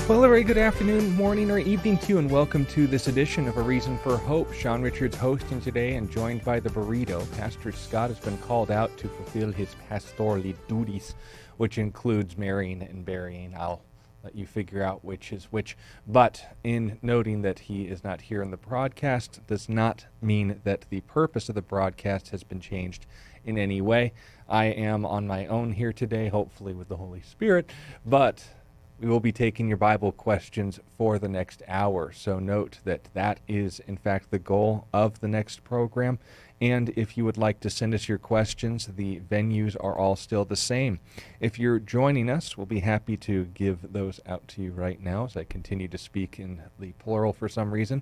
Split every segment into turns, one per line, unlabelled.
Well, a very good afternoon, morning, or evening to you, and welcome to this edition of A Reason for Hope. Sean Richards hosting today and joined by the burrito. Pastor Scott has been called out to fulfill his pastorally duties, which includes marrying and burying. I'll let you figure out which is which. But in noting that he is not here in the broadcast does not mean that the purpose of the broadcast has been changed in any way. I am on my own here today, hopefully with the Holy Spirit, but we will be taking your Bible questions for the next hour. So note that that is, in fact, the goal of the next program. And if you would like to send us your questions, the venues are all still the same. If you're joining us, we'll be happy to give those out to you right now as I continue to speak in the plural for some reason.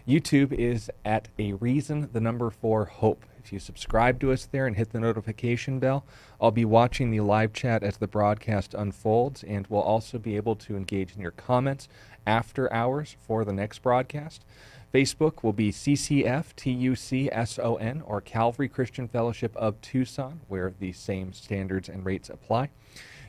YouTube is at A Reason, the number 4 Hope. If you subscribe to us there and hit the notification bell, I'll be watching the live chat as the broadcast unfolds, and we'll also be able to engage in your comments after hours for the next broadcast. Facebook will be CCF-TUCSON, or Calvary Christian Fellowship of Tucson, where the same standards and rates apply.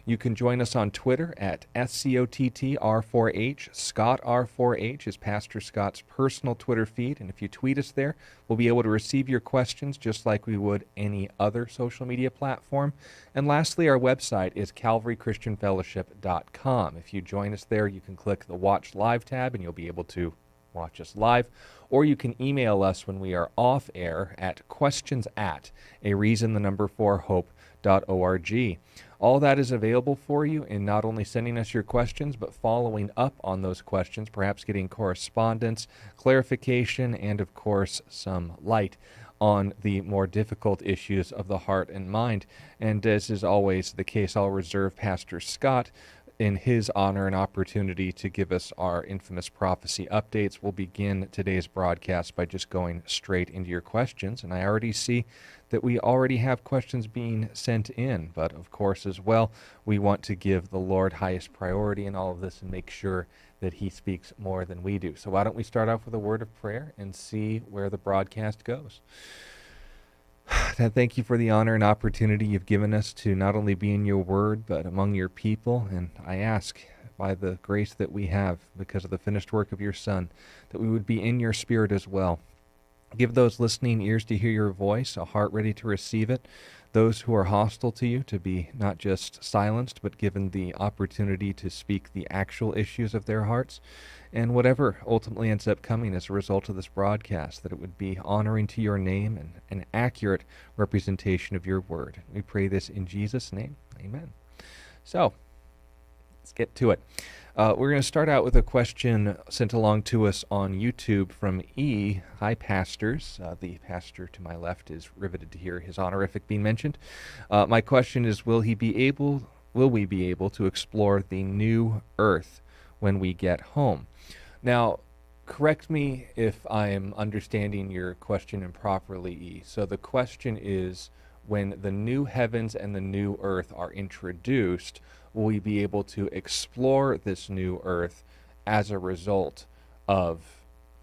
You can join us on Twitter at SCOTTR4H. Scott R4H is Pastor Scott's personal Twitter feed, and if you tweet us there, we'll be able to receive your questions just like we would any other social media platform. And lastly, our website is calvarychristianfellowship.com. If you join us there, you can click the Watch Live tab, and you'll be able to watch us live, or you can email us when we are off air at questions@areason4hope.org. All that is available for you in not only sending us your questions, but following up on those questions, perhaps getting correspondence, clarification, and of course some light on the more difficult issues of the heart and mind. And as is always the case, I'll reserve Pastor Scott in his honor and opportunity to give us our infamous prophecy updates. We'll begin today's broadcast by just going straight into your questions, and I already see that we already have questions being sent in, but of course as well, we want to give the Lord highest priority in all of this and make sure that he speaks more than we do. So why don't we start off with a word of prayer and see where the broadcast goes. Dad, thank you for the honor and opportunity you've given us to not only be in your word, but among your people. And I ask, by the grace that we have, because of the finished work of your Son, that we would be in your spirit as well. Give those listening ears to hear your voice, a heart ready to receive it. Those who are hostile to you to be not just silenced, but given the opportunity to speak the actual issues of their hearts. And whatever ultimately ends up coming as a result of this broadcast, that it would be honoring to your name and an accurate representation of your word. We pray this in Jesus' name. Amen. So, let's get to it. We're going to start out with a question sent along to us on YouTube from E. Hi, pastors. The pastor to my left is riveted to hear his honorific being mentioned. My question is, will we be able to explore the new earth when we get home? Now, correct me if I'm understanding your question improperly, E. So the question is, when the new heavens and the new earth are introduced, will we be able to explore this new earth as a result of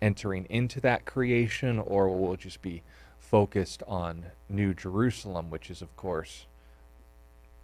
entering into that creation, or will it just be focused on New Jerusalem, which is, of course,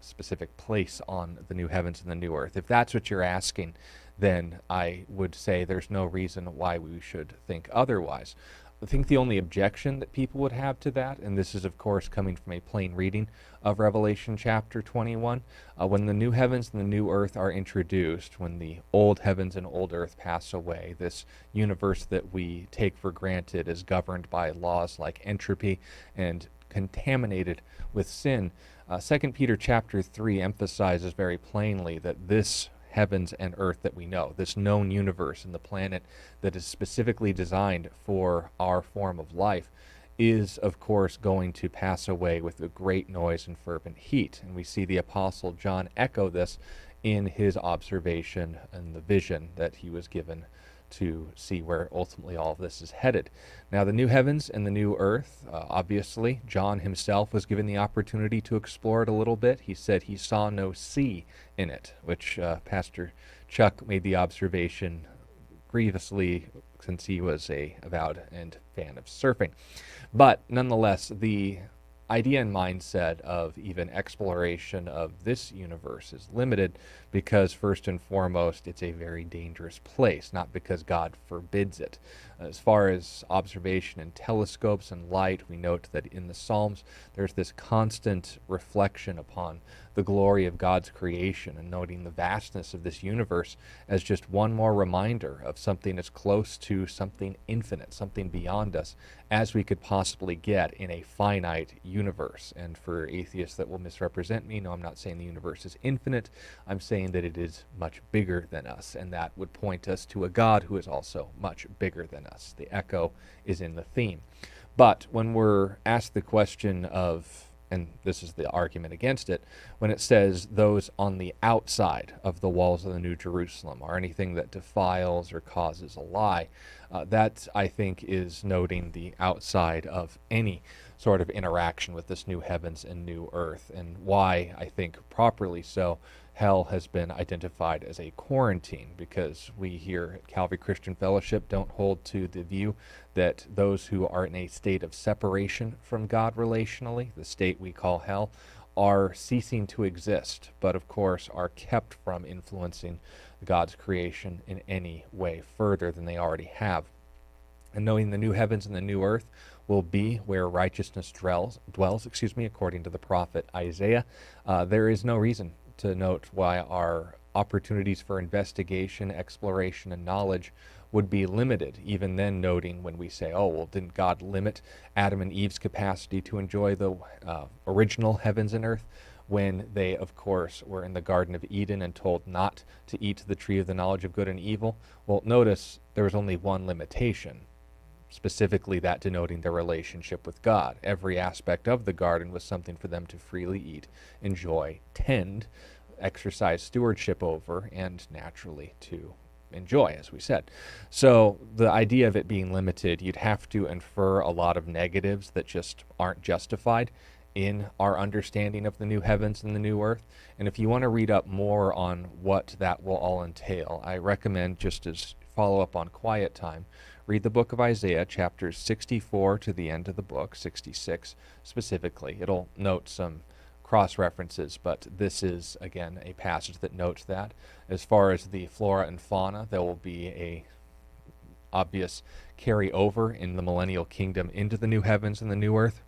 a specific place on the new heavens and the new earth? If that's what you're asking, then I would say there's no reason why we should think otherwise. I think the only objection that people would have to that, and this is of course coming from a plain reading of Revelation chapter 21, when the new heavens and the new earth are introduced, when the old heavens and old earth pass away, this universe that we take for granted is governed by laws like entropy and contaminated with sin. 2 Peter chapter 3 emphasizes very plainly that this heavens and earth that we know, this known universe and the planet that is specifically designed for our form of life, is of course going to pass away with a great noise and fervent heat. And we see the Apostle John echo this in his observation and the vision that he was given to see where ultimately all of this is headed. Now, the new heavens and the new earth, obviously, John himself was given the opportunity to explore it a little bit. He said he saw no sea in it, which Pastor Chuck made the observation grievously since he was a avowed and fan of surfing. But nonetheless, the idea and mindset of even exploration of this universe is limited because, first and foremost, it's a very dangerous place, not because God forbids it. As far as observation in telescopes and light, we note that in the Psalms there's this constant reflection upon the glory of God's creation and noting the vastness of this universe as just one more reminder of something as close to something infinite, something beyond us, as we could possibly get in a finite universe. And for atheists that will misrepresent me, no, I'm not saying the universe is infinite. I'm saying that it is much bigger than us, and that would point us to a God who is also much bigger than us. The echo is in the theme. But when we're asked the question of, and this is the argument against it, when it says those on the outside of the walls of the New Jerusalem, or anything that defiles or causes a lie, that, I think, is noting the outside of any sort of interaction with this new heavens and new earth, and why, I think, properly so, hell has been identified as a quarantine, because we here at Calvary Christian Fellowship don't hold to the view that those who are in a state of separation from God relationally, the state we call hell, are ceasing to exist, but of course are kept from influencing God's creation in any way further than they already have. And knowing the new heavens and the new earth will be where righteousness dwells, according to the prophet Isaiah, there is no reason to note why our opportunities for investigation, exploration, and knowledge would be limited, even then noting when we say, oh, well, didn't God limit Adam and Eve's capacity to enjoy the original heavens and earth when they, of course, were in the Garden of Eden and told not to eat the tree of the knowledge of good and evil? Well, notice there was only one limitation, specifically that denoting their relationship with God. Every aspect of the garden was something for them to freely eat, enjoy, tend, exercise stewardship over, and naturally to enjoy, as we said. So the idea of it being limited, you'd have to infer a lot of negatives that just aren't justified in our understanding of the new heavens and the new earth. And if you want to read up more on what that will all entail, I recommend, just as follow up on quiet time, read the book of Isaiah, chapters 64 to the end of the book, 66 specifically. It'll note some cross-references, but this is, again, a passage that notes that. As far as the flora and fauna, there will be a obvious carry over in the millennial kingdom into the new heavens and the new earth.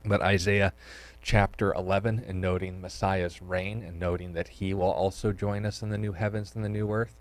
But Isaiah chapter 11, and noting Messiah's reign, and noting that he will also join us in the new heavens and the new earth.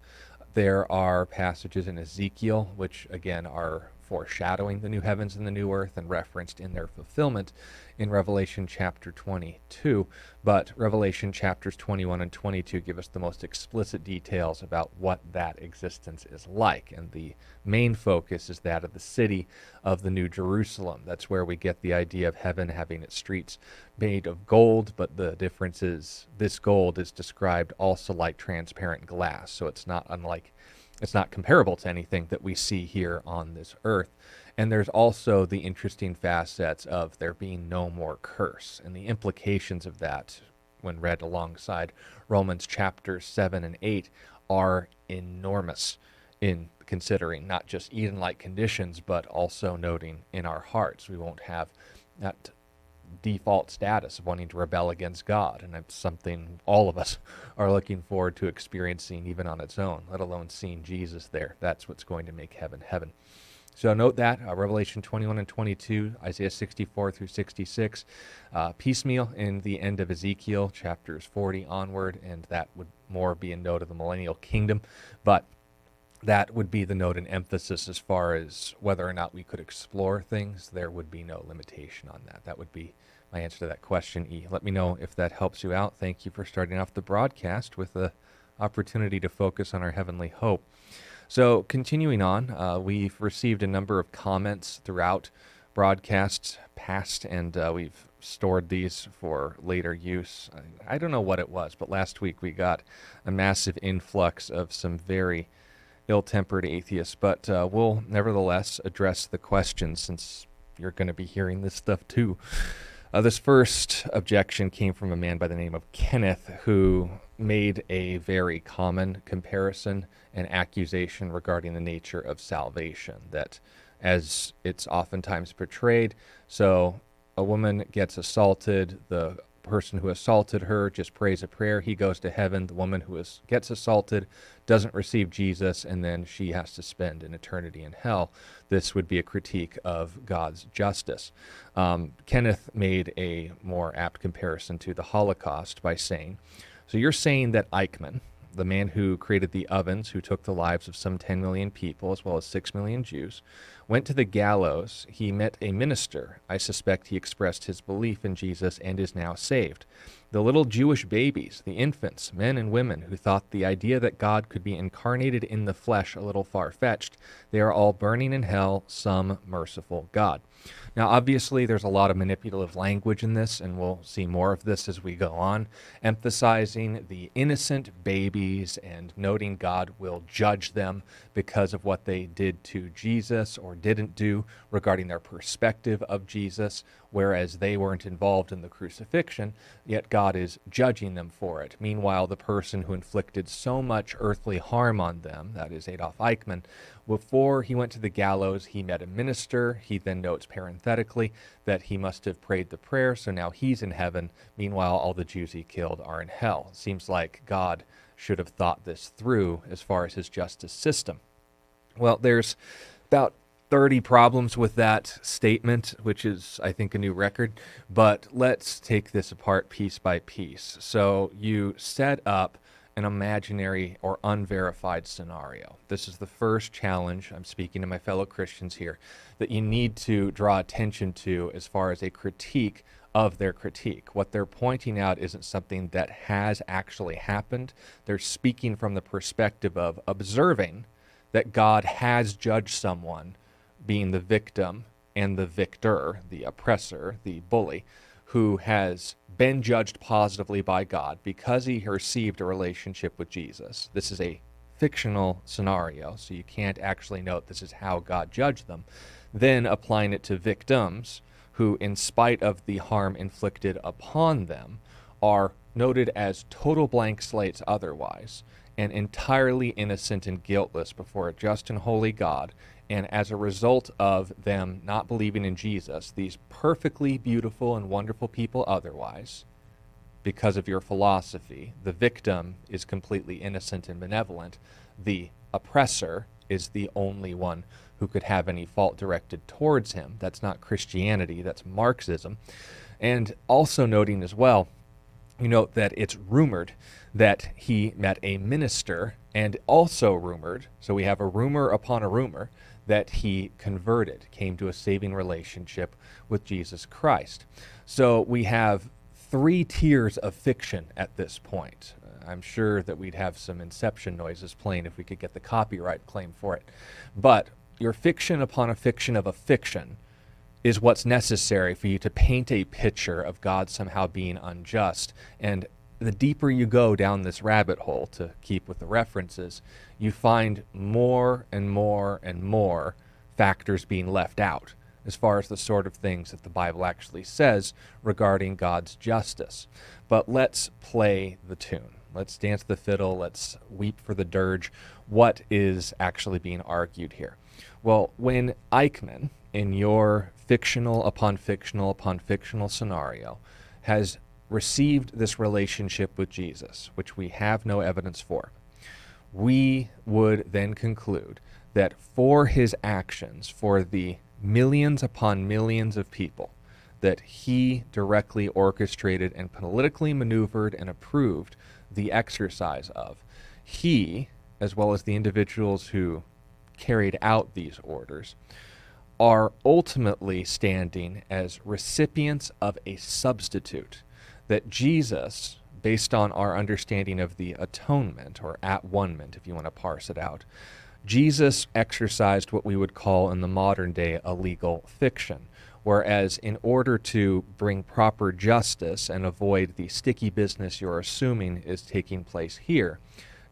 There are passages in Ezekiel, which again are foreshadowing the new heavens and the new earth and referenced in their fulfillment in Revelation chapter 22. But Revelation chapters 21 and 22 give us the most explicit details about what that existence is like. And the main focus is that of the city of the New Jerusalem. That's where we get the idea of heaven having its streets made of gold, but the difference is this gold is described also like transparent glass. So it's not comparable to anything that we see here on this earth. And there's also the interesting facets of there being no more curse, and the implications of that, when read alongside Romans chapters 7 and 8, are enormous in considering not just Eden-like conditions, but also noting in our hearts we won't have that default status of wanting to rebel against God, and that's something all of us are looking forward to experiencing even on its own, let alone seeing Jesus there. That's what's going to make heaven heaven. So note that, Revelation 21 and 22, Isaiah 64 through 66, piecemeal in the end of Ezekiel, chapters 40 onward, and that would more be a note of the millennial kingdom, but that would be the note and emphasis as far as whether or not we could explore things. There would be no limitation on that. That would be my answer to that question, E. Let me know if that helps you out. Thank you for starting off the broadcast with the opportunity to focus on our heavenly hope. So continuing on, we've received a number of comments throughout broadcasts past, and we've stored these for later use. I don't know what it was, but last week we got a massive influx of some very ill-tempered atheists, but we'll nevertheless address the questions since you're going to be hearing this stuff too. This first objection came from a man by the name of Kenneth, who made a very common comparison and accusation regarding the nature of salvation, that as it's oftentimes portrayed, so a woman gets assaulted, the person who assaulted her just prays a prayer, he goes to heaven. The woman who gets assaulted doesn't receive Jesus, and then she has to spend an eternity in hell. This would be a critique of God's justice. Kenneth made a more apt comparison to the Holocaust by saying, so you're saying that Eichmann, the man who created the ovens, who took the lives of some 10 million people, as well as 6 million Jews, went to the gallows. He met a minister. I suspect he expressed his belief in Jesus and is now saved. The little Jewish babies, the infants, men and women who thought the idea that God could be incarnated in the flesh a little far-fetched, they are all burning in hell, some merciful God. Now, obviously, there's a lot of manipulative language in this, and we'll see more of this as we go on, emphasizing the innocent babies and noting God will judge them because of what they did to Jesus or didn't do regarding their perspective of Jesus, whereas they weren't involved in the crucifixion, yet God is judging them for it. Meanwhile, the person who inflicted so much earthly harm on them, that is Adolf Eichmann, before he went to the gallows, he met a minister. He then notes parenthetically that he must have prayed the prayer, so now he's in heaven. Meanwhile, all the Jews he killed are in hell. Seems like God should have thought this through as far as his justice system. Well, there's about 30 problems with that statement, which is, I think, a new record. But let's take this apart piece by piece. So you set up an imaginary or unverified scenario. This is the first challenge, I'm speaking to my fellow Christians here, that you need to draw attention to as far as a critique of their critique. What they're pointing out isn't something that has actually happened. They're speaking from the perspective of observing that God has judged someone, being the victim and the victor, the oppressor, the bully, who has been judged positively by God because he received a relationship with Jesus. This is a fictional scenario, so you can't actually note this is how God judged them. Then applying it to victims who, in spite of the harm inflicted upon them, are noted as total blank slates otherwise, and entirely innocent and guiltless before a just and holy God. And as a result of them not believing in Jesus, these perfectly beautiful and wonderful people otherwise, because of your philosophy, the victim is completely innocent and benevolent. The oppressor is the only one who could have any fault directed towards him. That's not Christianity, that's Marxism. And also noting as well, you note that it's rumored that he met a minister, and also rumored, so we have a rumor upon a rumor, that he converted, came to a saving relationship with Jesus Christ. So we have 3 tiers of fiction at this point. I'm sure that we'd have some Inception noises playing if we could get the copyright claim for it. But your fiction upon a fiction of a fiction is what's necessary for you to paint a picture of God somehow being unjust. And the deeper you go down this rabbit hole, to keep with the references, you find more and more and more factors being left out as far as the sort of things that the Bible actually says regarding God's justice. But let's play the tune. Let's dance the fiddle. Let's weep for the dirge. What is actually being argued here? Well, when Eichmann, in your fictional upon fictional upon fictional scenario, has received this relationship with Jesus, which we have no evidence for, we would then conclude that for his actions, for the millions upon millions of people that he directly orchestrated and politically maneuvered and approved the exercise of, he, as well as the individuals who carried out these orders, are ultimately standing as recipients of a substitute that Jesus, based on our understanding of the atonement, or at-one-ment, if you want to parse it out, Jesus exercised what we would call in the modern day a legal fiction, whereas in order to bring proper justice and avoid the sticky business you're assuming is taking place here,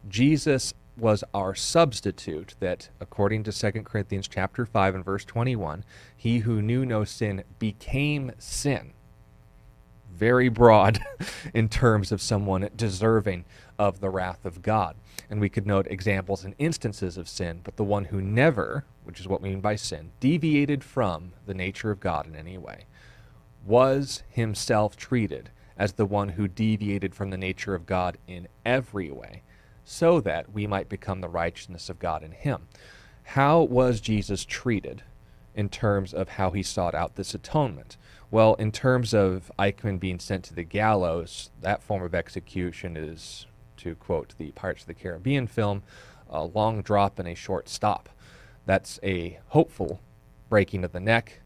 Jesus was our substitute that, according to 2 Corinthians chapter 5 and verse 21, he who knew no sin became sin. Very broad in terms of someone deserving of the wrath of God. And we could note examples and instances of sin, but the one who never, which is what we mean by sin, deviated from the nature of God in any way, was himself treated as the one who deviated from the nature of God in every way, so that we might become the righteousness of God in him. How was Jesus treated in terms of how he sought out this atonement? Well, in terms of Eichmann being sent to the gallows, that form of execution is, to quote the Pirates of the Caribbean film, a long drop and a short stop. That's a hopeful breaking of the neck,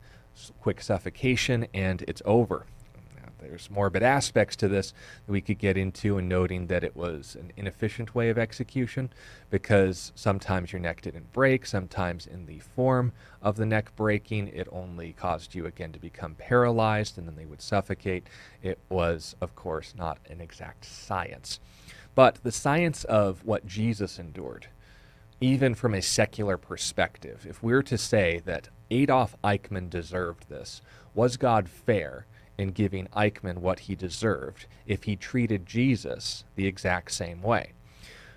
quick suffocation, and it's over. Now, there's morbid aspects to this that we could get into, in noting that it was an inefficient way of execution, because sometimes your neck didn't break, sometimes in the form of the neck breaking, it only caused you again to become paralyzed, and then they would suffocate. It was, of course, not an exact science. But the science of what Jesus endured, even from a secular perspective, if we were to say that Adolf Eichmann deserved this, was God fair in giving Eichmann what he deserved if he treated Jesus the exact same way?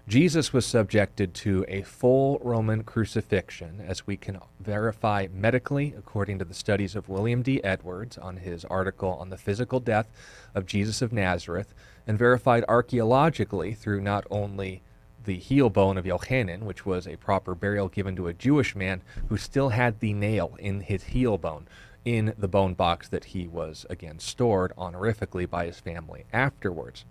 Jesus was subjected to a full Roman crucifixion, as we can verify medically according to the studies of William D. Edwards on his article on the physical death of Jesus of Nazareth, and verified archaeologically through not only the heel bone of Yochanan, which was a proper burial given to a Jewish man who still had the nail in his heel bone in the bone box that he was again stored honorifically by his family afterwards.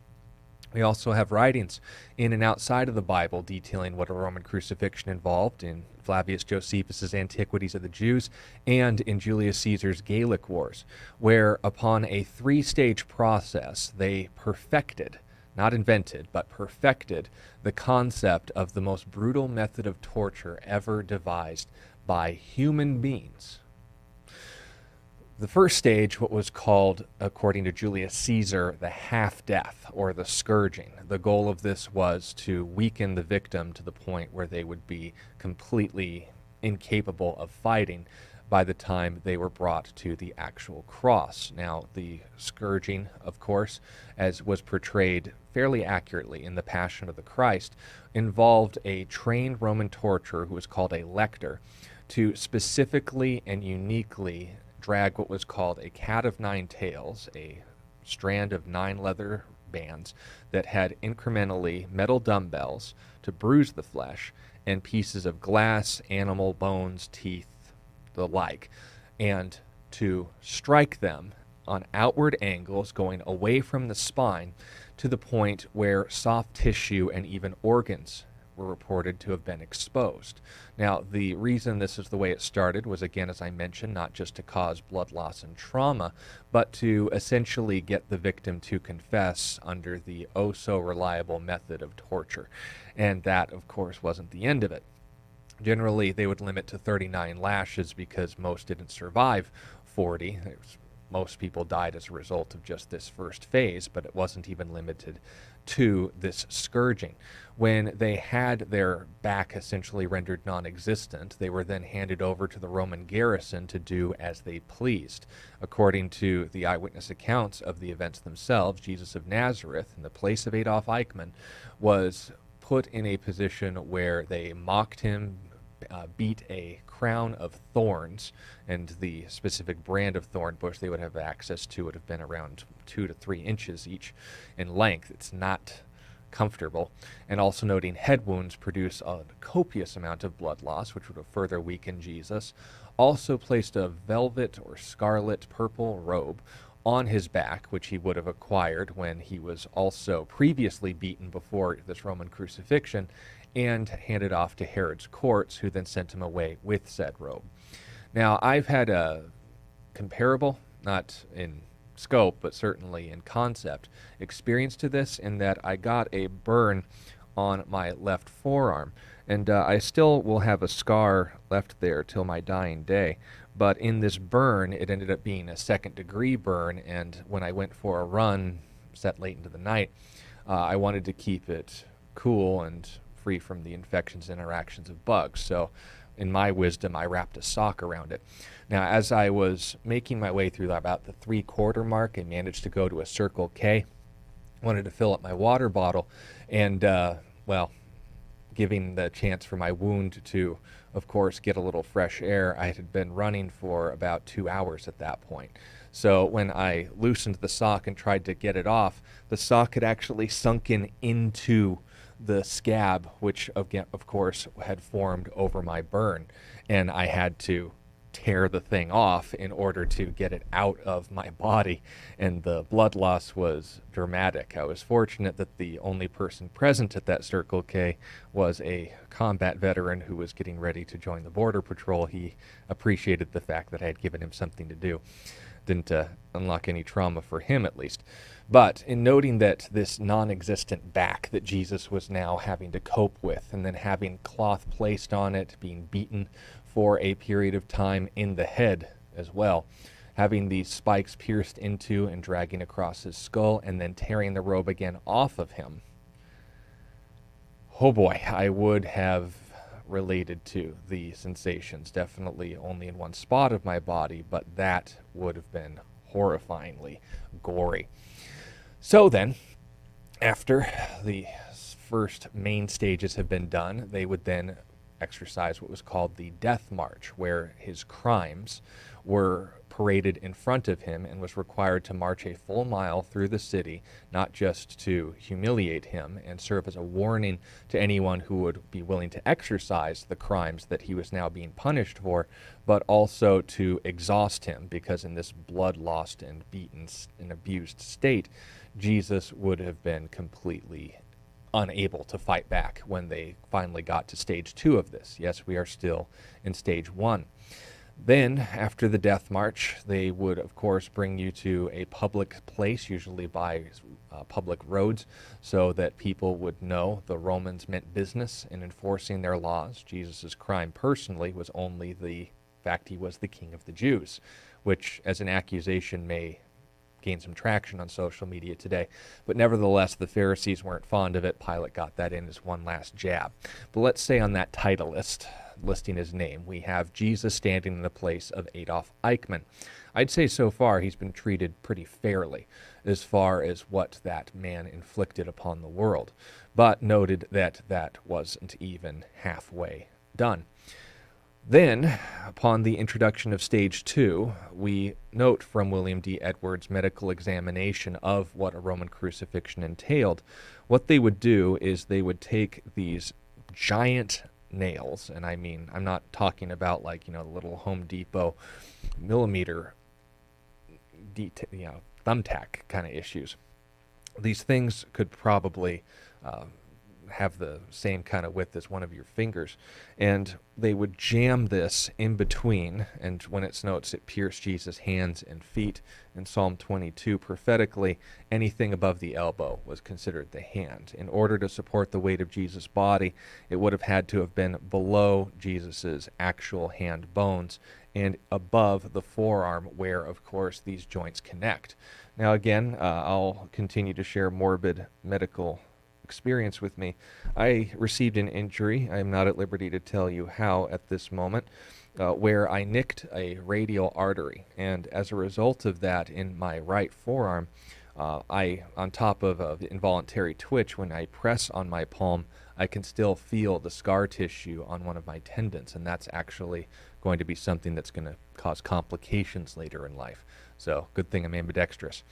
We also have writings in and outside of the Bible detailing what a Roman crucifixion involved in Flavius Josephus's Antiquities of the Jews and in Julius Caesar's Gallic Wars, where upon a 3-stage process they perfected, not invented, but perfected the concept of the most brutal method of torture ever devised by human beings. The first stage, what was called, according to Julius Caesar, the half-death, or the scourging. The goal of this was to weaken the victim to the point where they would be completely incapable of fighting by the time they were brought to the actual cross. Now, the scourging, of course, as was portrayed fairly accurately in the Passion of the Christ, involved a trained Roman torturer who was called a lector to specifically and uniquely drag what was called a cat of 9 tails, a strand of 9 leather bands that had incrementally metal dumbbells to bruise the flesh, and pieces of glass, animal bones, teeth, the like, and to strike them on outward angles going away from the spine to the point where soft tissue and even organs were reported to have been exposed. Now, the reason this is the way it started was, again, as I mentioned, not just to cause blood loss and trauma, but to essentially get the victim to confess under the oh-so-reliable method of torture. And that, of course, wasn't the end of it. Generally, they would limit to 39 lashes because most didn't survive 40. Most people died as a result of just this first phase, but it wasn't even limited to this scourging. When they had their back essentially rendered non-existent, they were then handed over to the Roman garrison to do as they pleased. According to the eyewitness accounts of the events themselves, Jesus of Nazareth, in the place of Adolf Eichmann, was put in a position where they mocked him, beat a crown of thorns, and the specific brand of thorn bush they would have access to would have been around 2 to 3 inches each in length. It's not comfortable. And also noting head wounds produce a copious amount of blood loss, which would have further weakened Jesus. Also placed a velvet or scarlet purple robe on his back, which he would have acquired when he was also previously beaten before this Roman crucifixion, and handed off to Herod's courts, who then sent him away with said robe. Now, I've had a comparable, not in scope, but certainly in concept, experience to this, in that I got a burn on my left forearm, and I still will have a scar left there till my dying day. But in this burn, it ended up being a 2nd-degree burn, and when I went for a run set late into the night, I wanted to keep it cool and free from the infections and interactions of bugs. So in my wisdom, I wrapped a sock around it. Now, as I was making my way through about the 3/4 mark, I managed to go to a Circle K, wanted to fill up my water bottle, and, giving the chance for my wound to, of course, get a little fresh air. I had been running for about 2 hours at that point. So when I loosened the sock and tried to get it off, the sock had actually sunken into the scab, which again, of course, had formed over my burn. And I had to tear the thing off in order to get it out of my body, and the blood loss was dramatic. I was fortunate that the only person present at that Circle K was a combat veteran who was getting ready to join the Border Patrol. He appreciated the fact that I had given him something to do. Didn't unlock any trauma for him, at least. But in noting that this non-existent back that Jesus was now having to cope with, and then having cloth placed on it, being beaten for a period of time in the head as well, having these spikes pierced into and dragging across his skull, and then tearing the robe again off of him. Oh boy, I would have related to the sensations, definitely only in one spot of my body, but that would have been horrifyingly gory. So then, after the first main stages have been done, they would then exercise what was called the Death March, where his crimes were paraded in front of him and was required to march a full mile through the city, not just to humiliate him and serve as a warning to anyone who would be willing to exercise the crimes that he was now being punished for, but also to exhaust him, because in this blood-lost and beaten and abused state, Jesus would have been completely unable to fight back when they finally got to stage 2 of this. Yes, we are still in stage 1. Then, after the death march, they would, of course, bring you to a public place, usually by public roads, so that people would know the Romans meant business in enforcing their laws. Jesus' crime personally was only the fact he was the king of the Jews, which, as an accusation, may gain some traction on social media today. But nevertheless, the Pharisees weren't fond of it. Pilate got that in as one last jab. But let's say on that title list, listing his name, we have Jesus standing in the place of Adolf Eichmann. I'd say so far he's been treated pretty fairly as far as what that man inflicted upon the world, but noted that that wasn't even halfway done. Then, upon the introduction of stage 2, we note from William D. Edwards' medical examination of what a Roman crucifixion entailed, what they would do is they would take these giant nails, and I mean, I'm not talking about like, the little Home Depot millimeter, thumbtack kind of issues. These things could probably have the same kind of width as one of your fingers, and they would jam this in between, and when it notes it pierced Jesus' hands and feet in Psalm 22 prophetically, anything above the elbow was considered the hand. In order to support the weight of Jesus' body, it would have had to have been below Jesus's actual hand bones and above the forearm, where of course these joints connect. Now again, I'll continue to share morbid medical experience with me. I received an injury, I am not at liberty to tell you how at this moment, where I nicked a radial artery, and as a result of that in my right forearm, on top of involuntary twitch, when I press on my palm, I can still feel the scar tissue on one of my tendons, and that's actually going to be something that's going to cause complications later in life. So good thing I'm ambidextrous.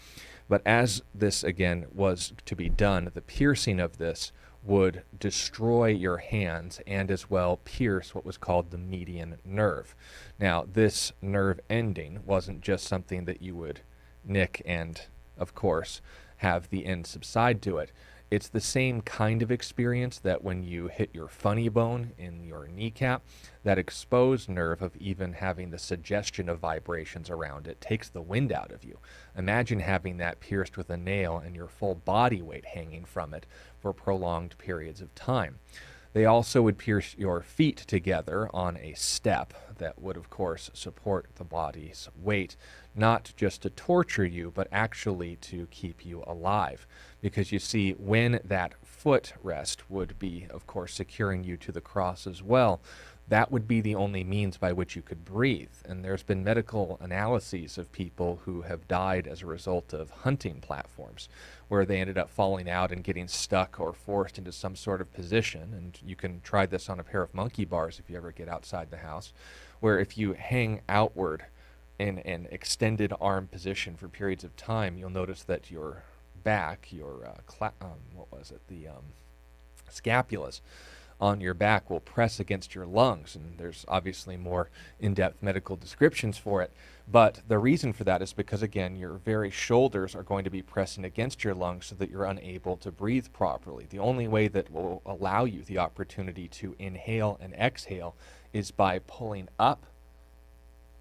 But as this, again, was to be done, the piercing of this would destroy your hands and as well pierce what was called the median nerve. Now, this nerve ending wasn't just something that you would nick and, of course, have the end subside to it. It's the same kind of experience that when you hit your funny bone in your kneecap, that exposed nerve of even having the suggestion of vibrations around it takes the wind out of you. Imagine having that pierced with a nail and your full body weight hanging from it for prolonged periods of time. They also would pierce your feet together on a step that would, of course, support the body's weight, not just to torture you, but actually to keep you alive. Because you see, when that footrest would be, of course, securing you to the cross as well, that would be the only means by which you could breathe. And there's been medical analyses of people who have died as a result of hunting platforms, where they ended up falling out and getting stuck or forced into some sort of position. And you can try this on a pair of monkey bars if you ever get outside the house, where if you hang outward in an extended arm position for periods of time, you'll notice that your back, your the scapulas on your back will press against your lungs, and there's obviously more in-depth medical descriptions for it. But the reason for that is because, again, your very shoulders are going to be pressing against your lungs so that you're unable to breathe properly. The only way that will allow you the opportunity to inhale and exhale is by pulling up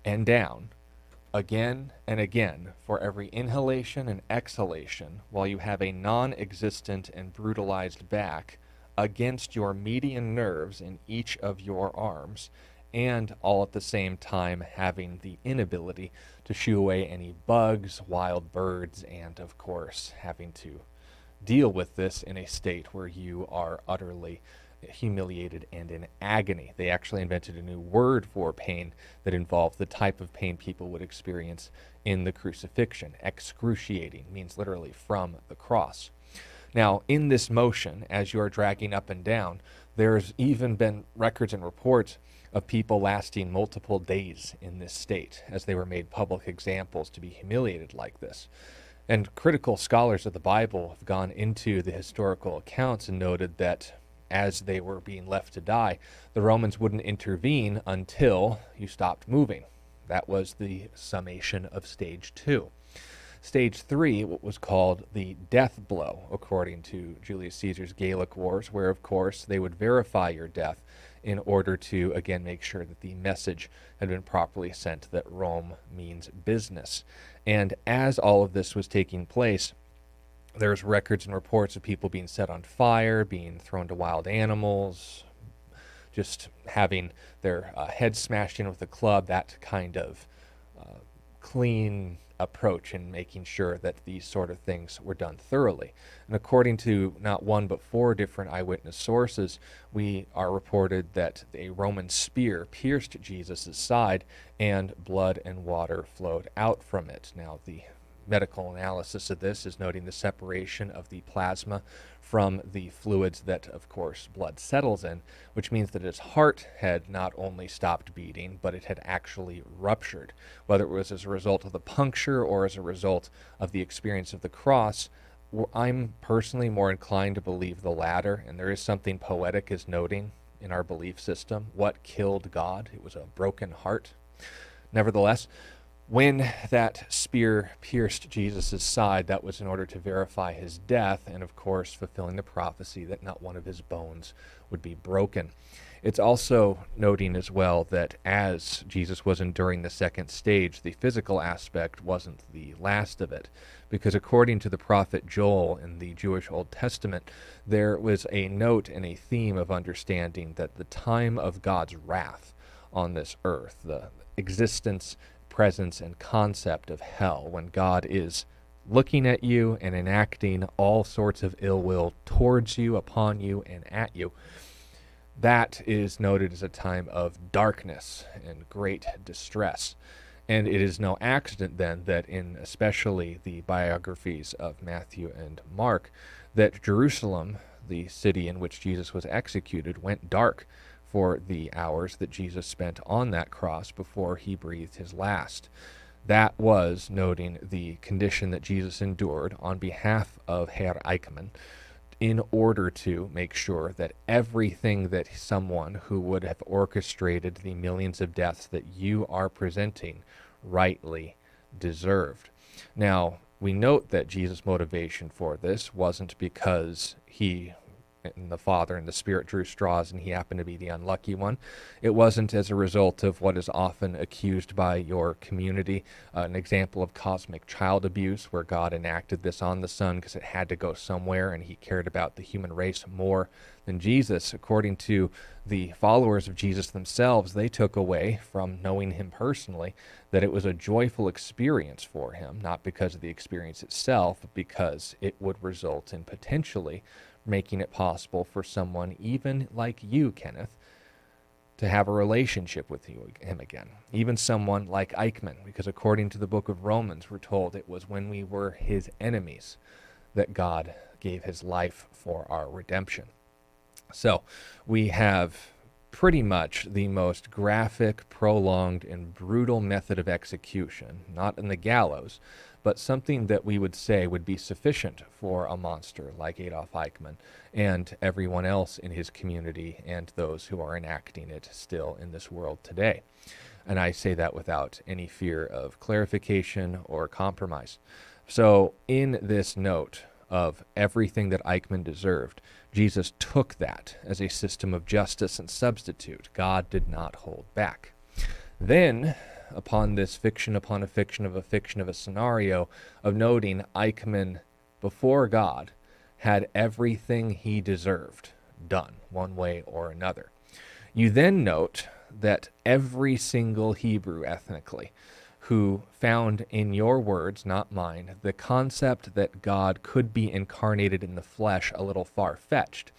and down again and again for every inhalation and exhalation, while you have a non-existent and brutalized back against your median nerves in each of your arms, and all at the same time having the inability to shoo away any bugs, wild birds, and of course having to deal with this in a state where you are utterly humiliated and in agony. They actually invented a new word for pain that involved the type of pain people would experience in the crucifixion. Excruciating means literally from the cross. Now, in this motion, as you're dragging up and down, there's even been records and reports of people lasting multiple days in this state, as they were made public examples to be humiliated like this. And critical scholars of the Bible have gone into the historical accounts and noted that as they were being left to die, the Romans wouldn't intervene until you stopped moving. That was the summation of stage 2. Stage 3, what was called the death blow, according to Julius Caesar's Gallic Wars, where, of course, they would verify your death in order to, again, make sure that the message had been properly sent that Rome means business. And as all of this was taking place, there's records and reports of people being set on fire, being thrown to wild animals, just having their heads smashed in with a club, that kind of clean approach in making sure that these sort of things were done thoroughly. And according to not one but 4 different eyewitness sources, we are reported that a Roman spear pierced Jesus' side and blood and water flowed out from it. Now, the medical analysis of this is noting the separation of the plasma from the fluids that, of course, blood settles in, which means that his heart had not only stopped beating, but it had actually ruptured. Whether it was as a result of the puncture or as a result of the experience of the cross, I'm personally more inclined to believe the latter, and there is something poetic as noting in our belief system. What killed God? It was a broken heart. Nevertheless, when that spear pierced Jesus' side, that was in order to verify his death and, of course, fulfilling the prophecy that not one of his bones would be broken. It's also noting as well that as Jesus was enduring the second stage, the physical aspect wasn't the last of it, because according to the prophet Joel in the Jewish Old Testament, there was a note and a theme of understanding that the time of God's wrath on this earth, the existence, presence, and concept of hell, when God is looking at you and enacting all sorts of ill will towards you, upon you, and at you, that is noted as a time of darkness and great distress. And it is no accident then that in especially the biographies of Matthew and Mark, that Jerusalem, the city in which Jesus was executed, went dark for the hours that Jesus spent on that cross before he breathed his last. That was noting the condition that Jesus endured on behalf of Herr Eichmann in order to make sure that everything that someone who would have orchestrated the millions of deaths that you are presenting rightly deserved. Now, we note that Jesus' motivation for this wasn't because he and the Father and the Spirit drew straws and he happened to be the unlucky one. It wasn't as a result of what is often accused by your community, an example of cosmic child abuse, where God enacted this on the Son because it had to go somewhere and he cared about the human race more than Jesus. According to the followers of Jesus themselves, they took away from knowing him personally that it was a joyful experience for him, not because of the experience itself, but because it would result in potentially making it possible for someone even like you, Kenneth, to have a relationship with him again. Even someone like Eichmann, because according to the book of Romans, we're told it was when we were his enemies that God gave his life for our redemption. So we have pretty much the most graphic, prolonged, and brutal method of execution, not in the gallows, but something that we would say would be sufficient for a monster like Adolf Eichmann and everyone else in his community and those who are enacting it still in this world today. And I say that without any fear of clarification or compromise. So in this note of everything that Eichmann deserved, Jesus took that as a system of justice and substitute. God did not hold back. Then, upon this fiction upon a fiction of a scenario of noting Eichmann before God had everything he deserved done one way or another. You then note that every single Hebrew ethnically who found in your words, not mine, the concept that God could be incarnated in the flesh a little far-fetched.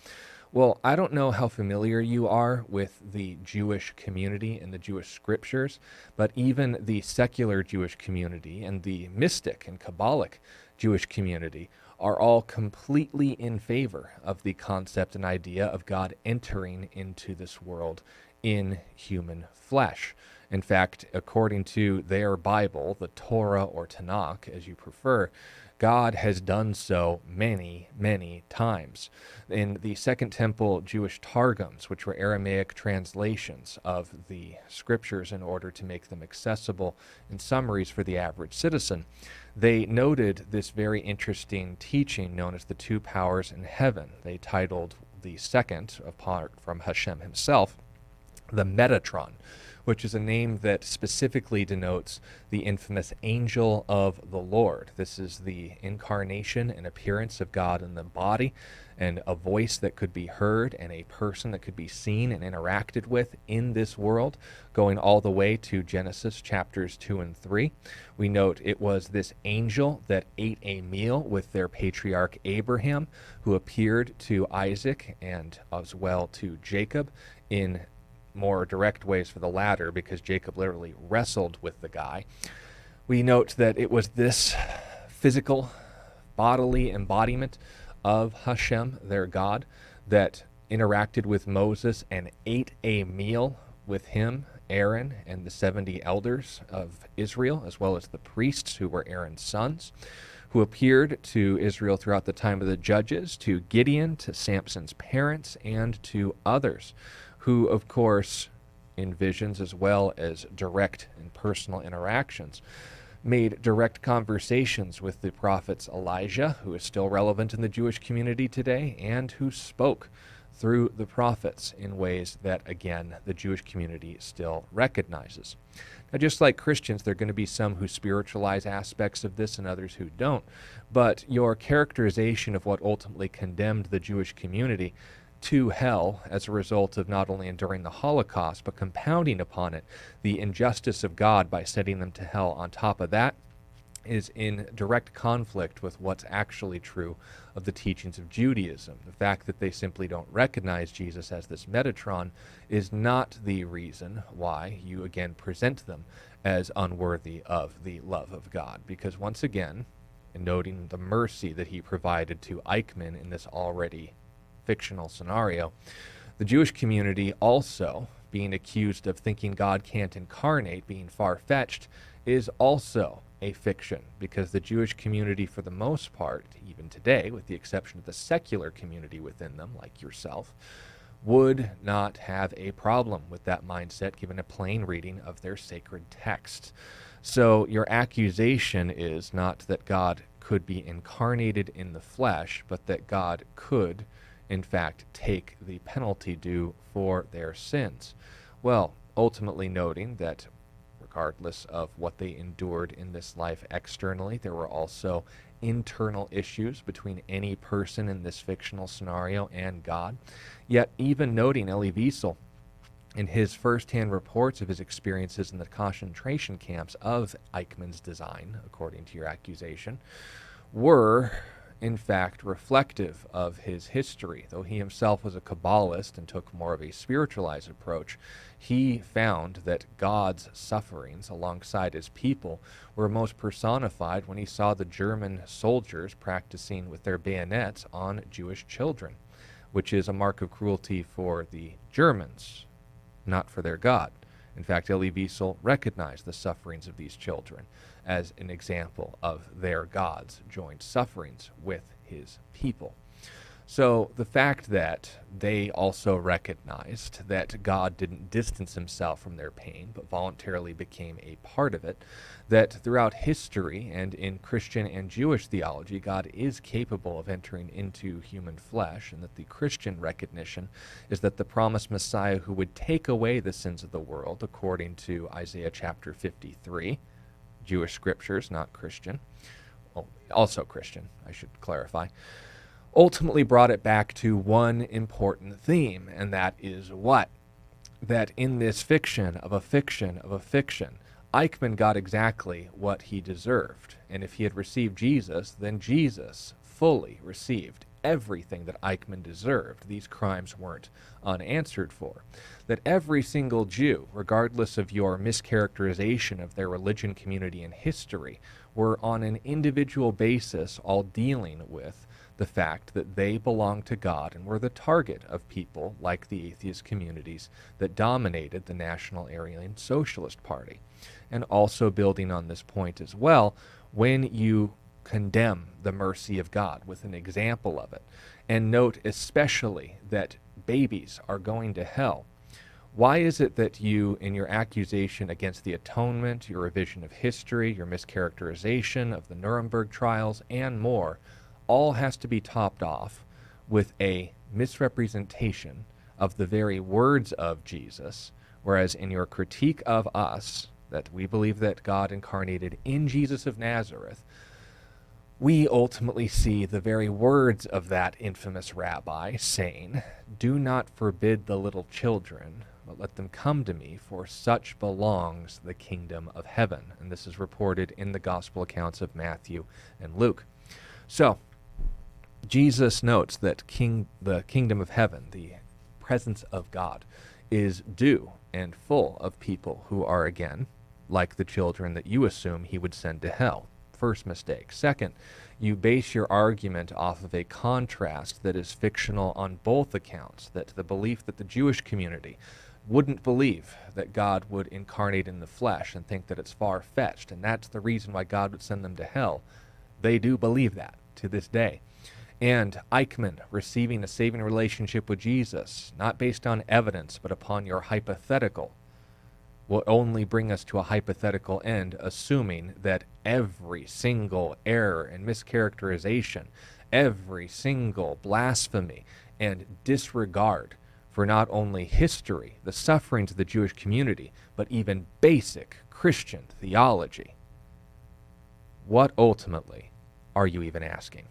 Well, I don't know how familiar you are with the Jewish community and the Jewish scriptures, but even the secular Jewish community and the mystic and Kabbalic Jewish community are all completely in favor of the concept and idea of God entering into this world in human flesh. In fact, according to their Bible, the Torah or Tanakh, as you prefer, God has done so many, many times. In the Second Temple Jewish Targums, which were Aramaic translations of the scriptures in order to make them accessible in summaries for the average citizen, they noted this very interesting teaching known as the two powers in heaven. They titled the second, apart from Hashem himself, the Metatron, which is a name that specifically denotes the infamous angel of the Lord. This is the incarnation and appearance of God in the body, and a voice that could be heard, and a person that could be seen and interacted with in this world, going all the way to Genesis chapters 2 and 3. We note it was this angel that ate a meal with their patriarch Abraham, who appeared to Isaac and as well to Jacob in more direct ways for the latter, because Jacob literally wrestled with the guy. We note that it was this physical, bodily embodiment of Hashem, their God, that interacted with Moses and ate a meal with him, Aaron, and the 70 elders of Israel, as well as the priests who were Aaron's sons, who appeared to Israel throughout the time of the judges, to Gideon, to Samson's parents, and to others, who, of course, in visions as well as direct and personal interactions, made direct conversations with the prophets Elijah, who is still relevant in the Jewish community today, and who spoke through the prophets in ways that, again, the Jewish community still recognizes. Now, just like Christians, there are going to be some who spiritualize aspects of this and others who don't, but your characterization of what ultimately condemned the Jewish community to hell as a result of not only enduring the Holocaust, but compounding upon it the injustice of God by sending them to hell on top of that, is in direct conflict with what's actually true of the teachings of Judaism. The fact that they simply don't recognize Jesus as this Metatron is not the reason why you again present them as unworthy of the love of God. Because once again, in noting the mercy that he provided to Eichmann in this already fictional scenario, the Jewish community also being accused of thinking God can't incarnate, being far-fetched, is also a fiction, because the Jewish community, for the most part, even today, with the exception of the secular community within them, like yourself, would not have a problem with that mindset given a plain reading of their sacred text. So your accusation is not that God could be incarnated in the flesh, but that God could, in fact, take the penalty due for their sins. Well, ultimately noting that regardless of what they endured in this life externally, there were also internal issues between any person in this fictional scenario and God. Yet even noting Elie Wiesel in his first-hand reports of his experiences in the concentration camps of Eichmann's design, according to your accusation, were in fact reflective of his history. Though he himself was a Kabbalist and took more of a spiritualized approach, he found that God's sufferings alongside his people were most personified when he saw the German soldiers practicing with their bayonets on Jewish children, which is a mark of cruelty for the Germans. not for their God. In fact, Elie Wiesel recognized the sufferings of these children as an example of their God's joint sufferings with his people. So the fact that they also recognized that God didn't distance himself from their pain, but voluntarily became a part of it, that throughout history and in Christian and Jewish theology, God is capable of entering into human flesh, and that the Christian recognition is that the promised Messiah who would take away the sins of the world, according to Isaiah chapter 53, Jewish scriptures, not Christian, well, also Christian, I should clarify, ultimately brought it back to one important theme, and that is what? That in this fiction of a fiction of a fiction, Eichmann got exactly what he deserved. And if he had received Jesus, then Jesus fully received everything that Eichmann deserved. These crimes weren't unanswered for. That every single Jew, regardless of your mischaracterization of their religion, community, and history, were on an individual basis all dealing with the fact that they belonged to God and were the target of people like the atheist communities that dominated the National Aryan Socialist Party. And also building on this point as well, when you condemn the mercy of God with an example of it, and note especially that babies are going to hell, why is it that you, in your accusation against the atonement, your revision of history, your mischaracterization of the Nuremberg trials, and more, all has to be topped off with a misrepresentation of the very words of Jesus, whereas in your critique of us, that we believe that God incarnated in Jesus of Nazareth, we ultimately see the very words of that infamous rabbi saying, "Do not forbid the little children, but let them come to me, for such belongs the kingdom of heaven." And this is reported in the gospel accounts of Matthew and Luke. So, Jesus notes that the kingdom of heaven, the presence of God, is due and full of people who are, again, like the children that you assume he would send to hell. First mistake. Second, you base your argument off of a contrast that is fictional on both accounts, that the belief that the Jewish community wouldn't believe that God would incarnate in the flesh and think that it's far-fetched, and that's the reason why God would send them to hell. They do believe that to this day. And Eichmann receiving a saving relationship with Jesus, not based on evidence, but upon your hypothetical, will only bring us to a hypothetical end, assuming that every single error and mischaracterization, every single blasphemy and disregard for not only history, the sufferings of the Jewish community, but even basic Christian theology. What ultimately are you even asking?